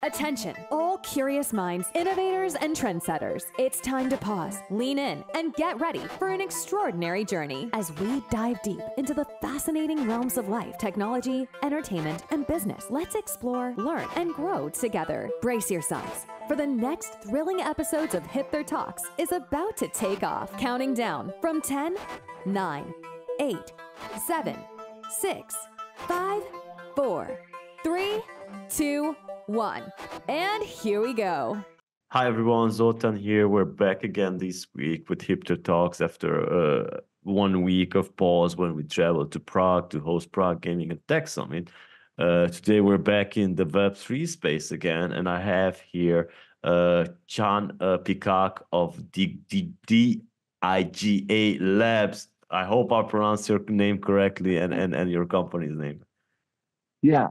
Attention, all curious minds, innovators, and trendsetters. It's time to pause, lean in, and get ready for an extraordinary journey as we dive deep into the fascinating realms of life, technology, entertainment, and business. Let's explore, learn, and grow together. Brace yourselves, for the next thrilling episodes of Hipther Talks is about to take off. Counting down from 10, 9, 8, 7, 6, 5, 4, 3, 2, 1. And here we go. Hi everyone, Zoltan here. We're back again this week with Hipther Talks after 1 week of pause when we traveled to Prague to host Prague Gaming and Tech Summit. Today we're back in the Web3 space again, and I have here Can Picak of DIGA Labs. I hope I pronounced your name correctly and your company's name. Yeah.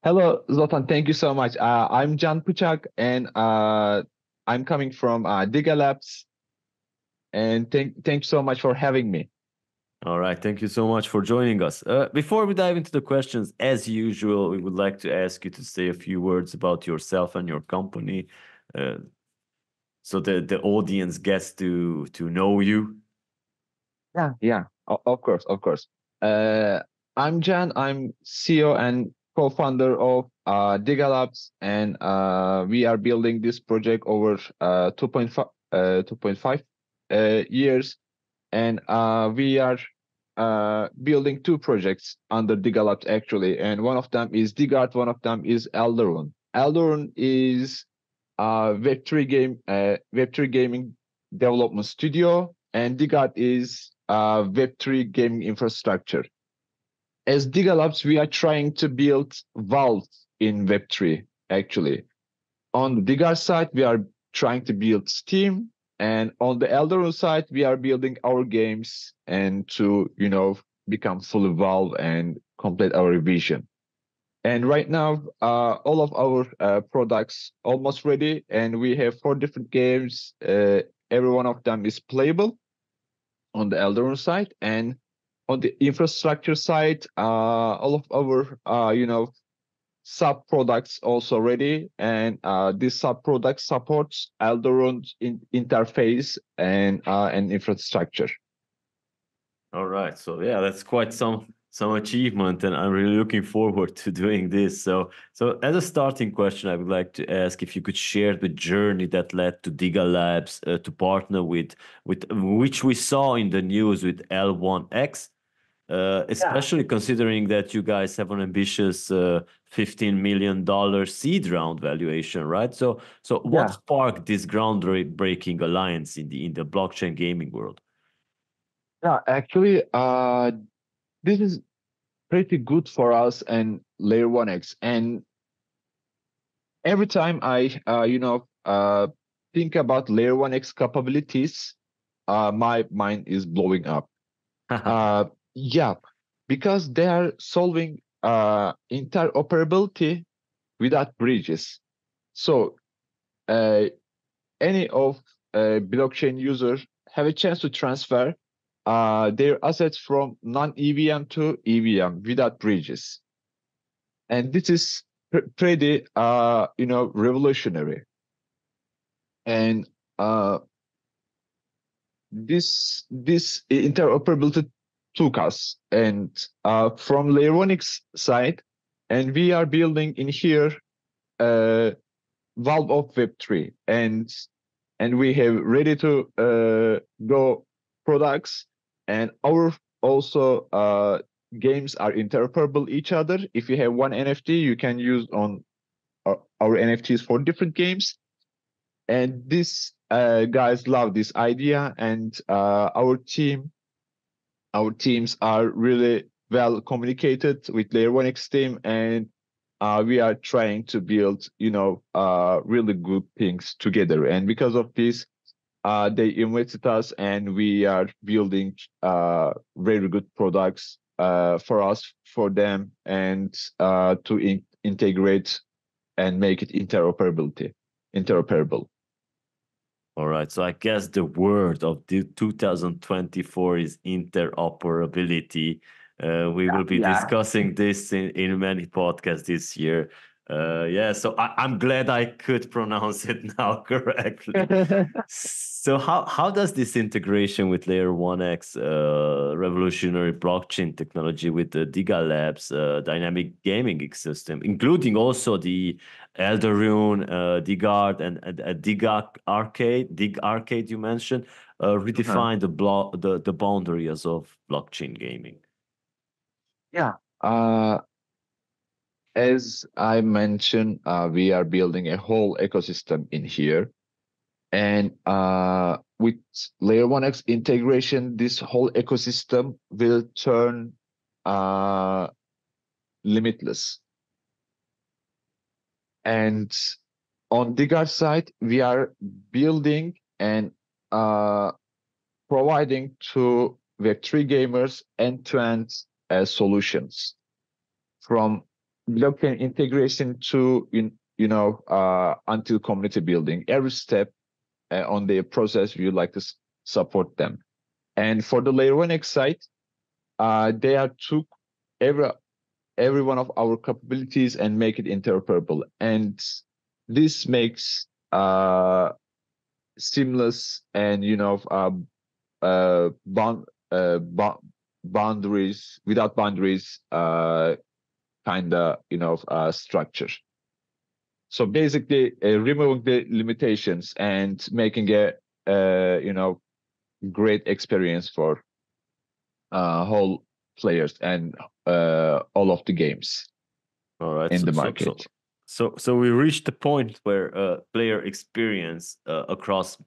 Hello, Zoltan. Thank you so much. I'm Can Picak, and I'm coming from DIGA Labs. And thank you so much for having me. All right. Thank you so much for joining us. Before we dive into the questions, as usual, we would like to ask you to say a few words about yourself and your company, so the audience gets to know you. Yeah. Of course. I'm Can. I'm CEO and co-founder of DIGA Labs, and we are building this project over 2.5 years, and we are building two projects under DIGA Labs actually, and one of them is Digard, one of them is Eldarune. Eldarune is Web3 gaming development studio, and Digard is Web3 gaming infrastructure. As DIGA Labs, we are trying to build vaults in Web3, actually. On the Digard side, we are trying to build Steam, and on the Eldarune side, we are building our games and to, become fully Valve and complete our vision. And right now, all of our products almost ready, and we have 4 different games. Every one of them is playable on the Eldarune side, and on the infrastructure side, all of our, sub products also ready, and this sub product supports Eldarune interface and infrastructure. All right. So yeah, that's quite some achievement, and I'm really looking forward to doing this. So as a starting question, I would like to ask if you could share the journey that led to DIGA Labs to partner with which we saw in the news with L1X. Especially considering that you guys have an ambitious $15 million seed round valuation, right? So what sparked this groundbreaking alliance in the blockchain gaming world? Yeah, actually, this is pretty good for us and Layer 1X. And every time I, think about Layer 1X capabilities, my mind is blowing up. Yeah, because they are solving interoperability without bridges. So any of blockchain users have a chance to transfer their assets from non-EVM to EVM without bridges. And this is pretty, revolutionary. And this interoperability took us and from Layer 1X side, and we are building in here Valve of Web3, and we have ready to go products, and our also games are interoperable each other. If you have one NFT, you can use on our NFTs for different games, and this guys love this idea, and our teams are really well communicated with Layer 1X team, and we are trying to build, really good things together. And because of this, they invited us, and we are building very good products for us, for them, and to integrate and make it interoperable. All right, so I guess the word of 2024 is interoperability. We will be discussing this in many podcasts this year. Yeah, so I'm glad I could pronounce it now correctly. So how does this integration with Layer 1x revolutionary blockchain technology with the DIGA Labs dynamic gaming ecosystem, including also the Eldarune, Digard, and Dig Arcade you mentioned, redefine the boundaries of blockchain gaming? Yeah. As I mentioned, we are building a whole ecosystem in here. And with Layer 1x integration, this whole ecosystem will turn limitless. And on Digard side, we are building and providing to Web3 gamers end-to-end solutions, from blockchain integration to until community building. Every step on their process, we would like to support them. And for the Layer 1x side, they are took every one of our capabilities and make it interoperable. And this makes seamless and boundaries without boundaries kind of structure. So basically, removing the limitations and making a great experience for whole players and all of the games. All right, in the market. So we reached the point where player experience across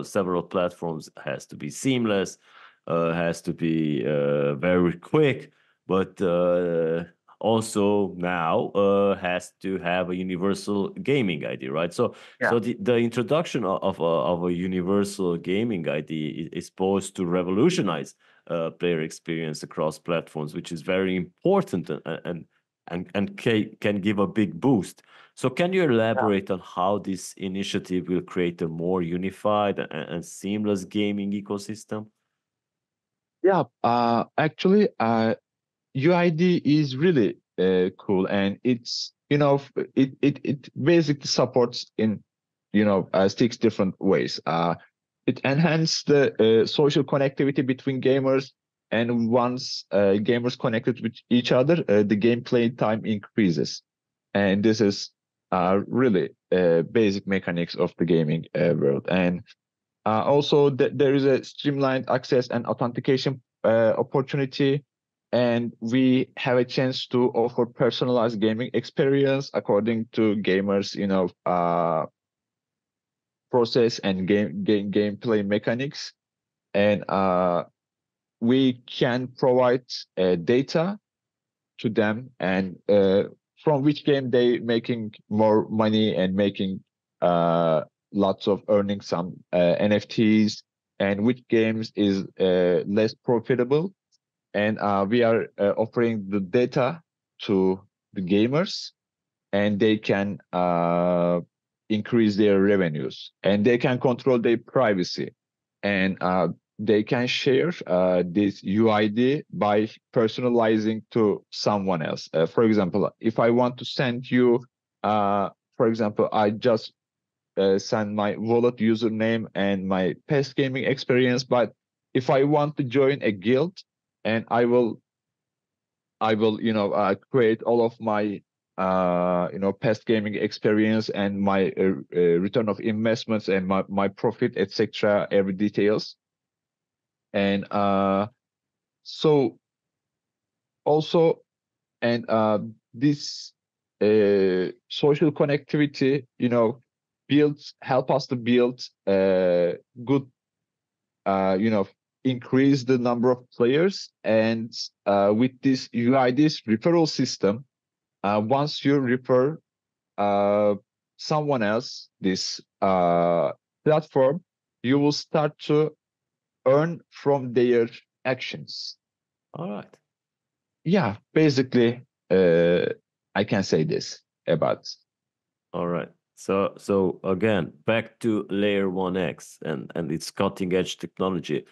several platforms has to be seamless, has to be very quick, but also now has to have a universal gaming ID, right? So the introduction of a universal gaming ID is supposed to revolutionize player experience across platforms, which is very important and can give a big boost. So can you elaborate on how this initiative will create a more unified and seamless gaming ecosystem? Yeah, actually, UID is really cool, and it's it basically supports in 6 different ways. It enhances the social connectivity between gamers, and once gamers connected with each other, the gameplay time increases, and this is really basic mechanics of the gaming world. And also, there is a streamlined access and authentication opportunity, and we have a chance to offer personalized gaming experience according to gamers, process and gameplay mechanics. And we can provide data to them, and from which game they making more money and making lots of earning some NFTs, and which games is less profitable. And we are offering the data to the gamers, and they can increase their revenues, and they can control their privacy, and they can share this UID by personalizing to someone else. For example, if I want to send you, for example, I just send my wallet username and my past gaming experience, but if I want to join a guild, and I will create all of my past gaming experience and my return of investments and my profit, etc., every details. And so also, and this social connectivity help us to build good increase the number of players. And with this UID's referral system, once you refer someone else this platform, you will start to earn from their actions. All right. Yeah, basically, I can say this about. All right. So again, back to Layer 1x and its cutting edge technology.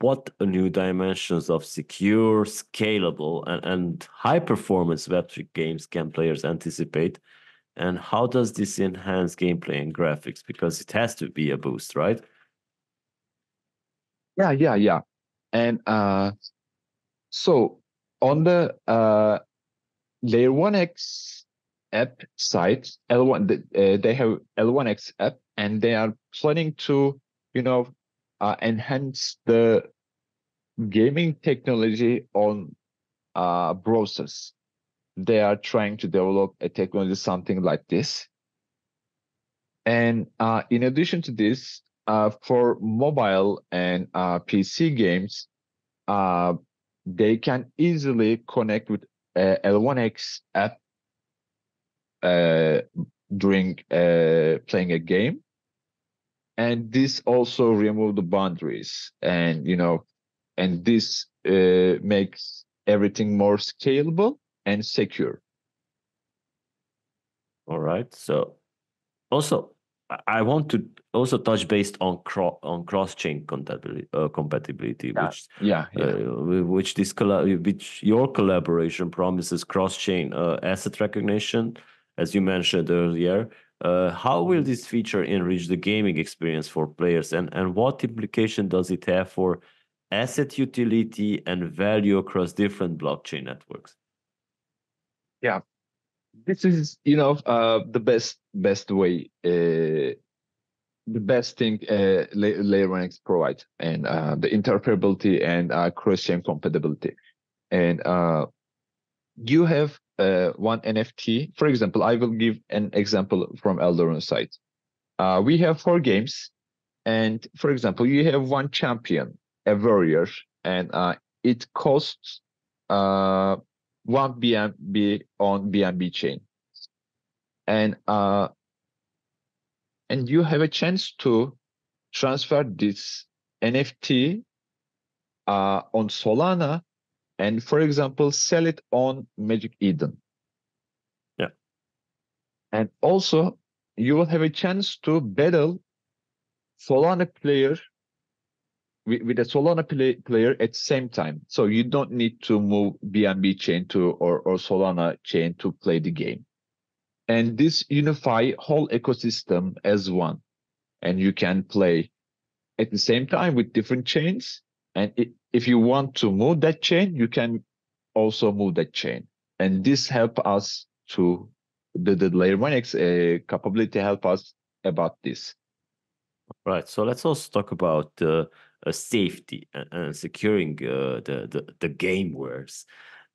What new dimensions of secure, scalable, and high performance Web3 games can players anticipate And how does this enhance gameplay and graphics? Because it has to be a boost, right? Yeah. And so on the Layer 1x app site, they have L1x app, and they are planning to, enhance the gaming technology on browsers. They are trying to develop a technology, something like this. And in addition to this, for mobile and PC games, they can easily connect with L1x app during playing a game. And this also remove the boundaries, and and this makes everything more scalable and secure. All right. So also, I want to also touch based on cross-chain compatibility, Yeah. which your collaboration promises cross-chain asset recognition, as you mentioned earlier. How will this feature enrich the gaming experience for players, and what implication does it have for asset utility and value across different blockchain networks? Yeah. This is, the best way, the best thing Layer 1x provide, and the interoperability and cross-chain compatibility. And you have one NFT. For example, I will give an example from Eldarune side. We have 4 games, and for example, you have one champion, a warrior, and it costs 1 BNB on BNB chain. And you have a chance to transfer this NFT on Solana, and for example, sell it on Magic Eden. Yeah. And also, you will have a chance to battle Solana player with a Solana player at the same time. So you don't need to move BNB chain to or Solana chain to play the game. And this unify whole ecosystem as one. And you can play at the same time with different chains. And if you want to move that chain, you can also move that chain. And this help us to the Layer 1x capability help us about this. Right. So let's also talk about safety and securing the game wares.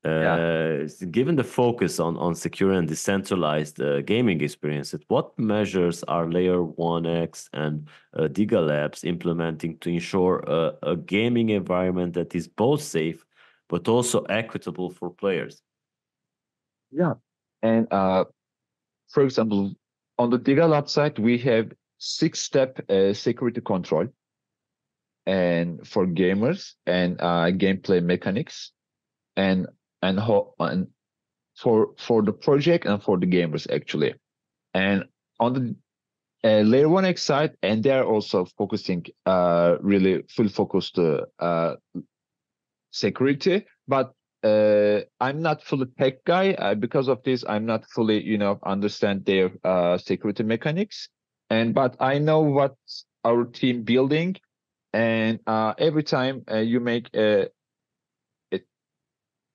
Given the focus on secure and decentralized gaming experiences, what measures are Layer 1x and DIGA Labs implementing to ensure a gaming environment that is both safe but also equitable for players? Yeah. And for example, on the DIGA Lab side, we have 6-step security control and for gamers and gameplay mechanics and for the project and for the gamers actually. And on the Layer 1x side, and they are also focusing really full focus to security, but I'm not fully tech guy. Because of this, I'm not fully, understand their security mechanics. But I know what our team building, and every time you make a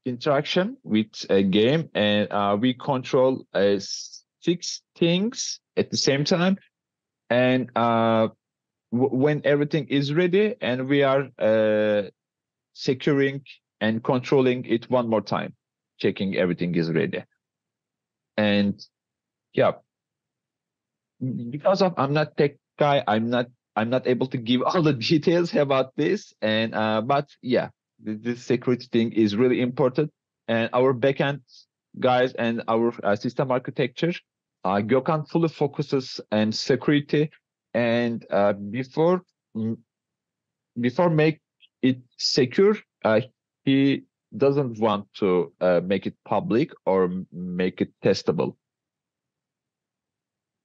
interaction with a game, and we control 6 things at the same time, and when everything is ready, and we are securing and controlling it one more time, checking everything is ready. And yeah, because of I'm not tech guy, I'm not able to give all the details about this. And but yeah, this security thing is really important. And our backend guys and our system architecture, Gökhan fully focuses on security. And before make it secure, he doesn't want to make it public or make it testable.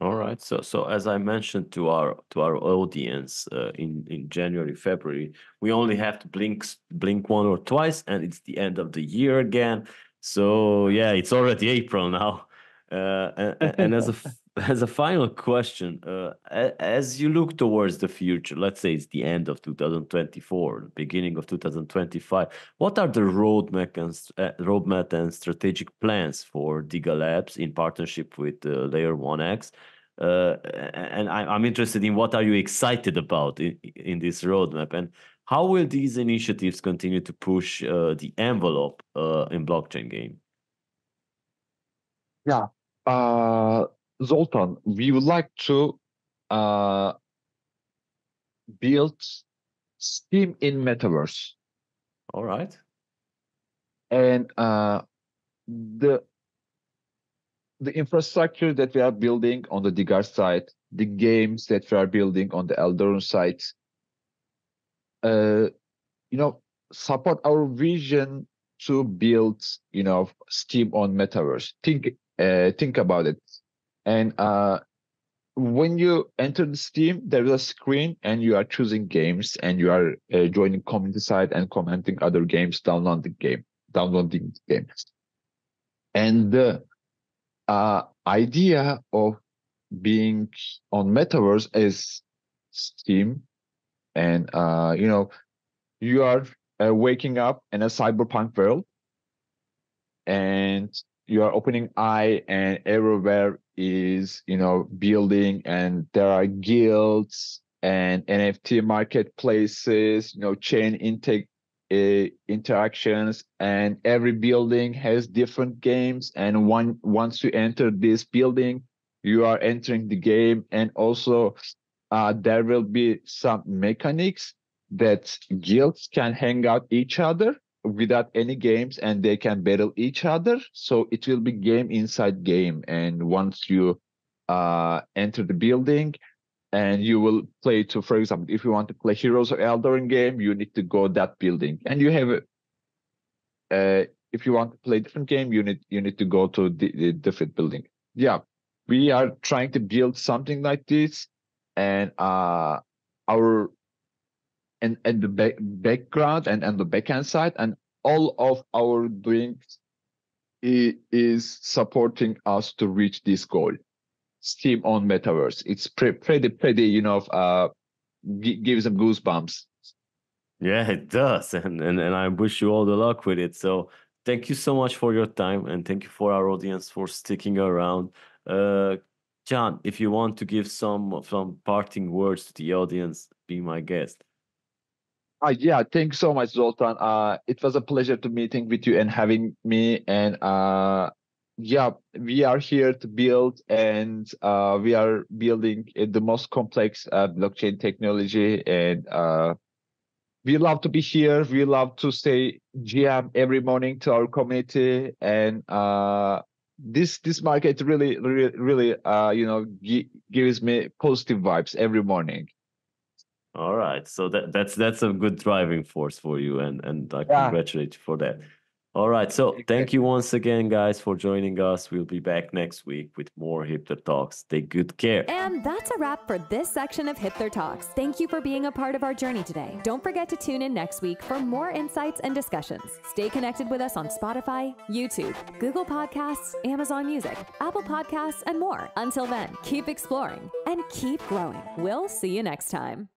All right. So as I mentioned to our audience in January, February, we only have to blink one or twice, and it's the end of the year again. So yeah, it's already April now. And as a final question, as you look towards the future, let's say it's the end of 2024, beginning of 2025, what are the roadmap and strategic plans for DIGA Labs in partnership with Layer 1X? And I'm interested in what are you excited about in this roadmap, and how will these initiatives continue to push the envelope in blockchain game? Yeah. Zoltan, we would like to uh, build Steam in Metaverse. All right. And the infrastructure that we are building on the Digard side, the games that we are building on the Eldarune side, support our vision to build, Steam on Metaverse. Think about it. And when you enter the Steam, there is a screen and you are choosing games and you are joining community side and commenting other games, downloading games. And the idea of being on Metaverse is Steam, and you are waking up in a cyberpunk world, and you are opening eye, and everywhere is building, and there are guilds and NFT marketplaces, chain interactions, and every building has different games. And once you enter this building, you are entering the game, and also there will be some mechanics that guilds can hang out each other without any games, and they can battle each other. So it will be game inside game. And once you enter the building, and you will play to, for example, if you want to play Heroes of Eldarune game, you need to go that building. And you have if you want to play different game, you need to go to the different building. Yeah, we are trying to build something like this, and our and the background and the backend side, and all of our doing is supporting us to reach this goal. Steam on Metaverse. It's pretty, gives them goosebumps. Yeah, it does. And I wish you all the luck with it. So thank you so much for your time, and thank you for our audience for sticking around. Can, if you want to give some parting words to the audience, be my guest. Yeah, thanks so much, Zoltan. It was a pleasure to meeting with you and having me. And yeah, we are here to build, and we are building the most complex blockchain technology. And we love to be here. We love to say GM every morning to our community. And this market really gives me positive vibes every morning. All right, so that's a good driving force for you, and I Yeah. congratulate you for that. All right, so thank you once again, guys, for joining us. We'll be back next week with more Hipther Talks. Take good care. And that's a wrap for this section of Hipther Talks. Thank you for being a part of our journey today. Don't forget to tune in next week for more insights and discussions. Stay connected with us on Spotify, YouTube, Google Podcasts, Amazon Music, Apple Podcasts, and more. Until then, keep exploring and keep growing. We'll see you next time.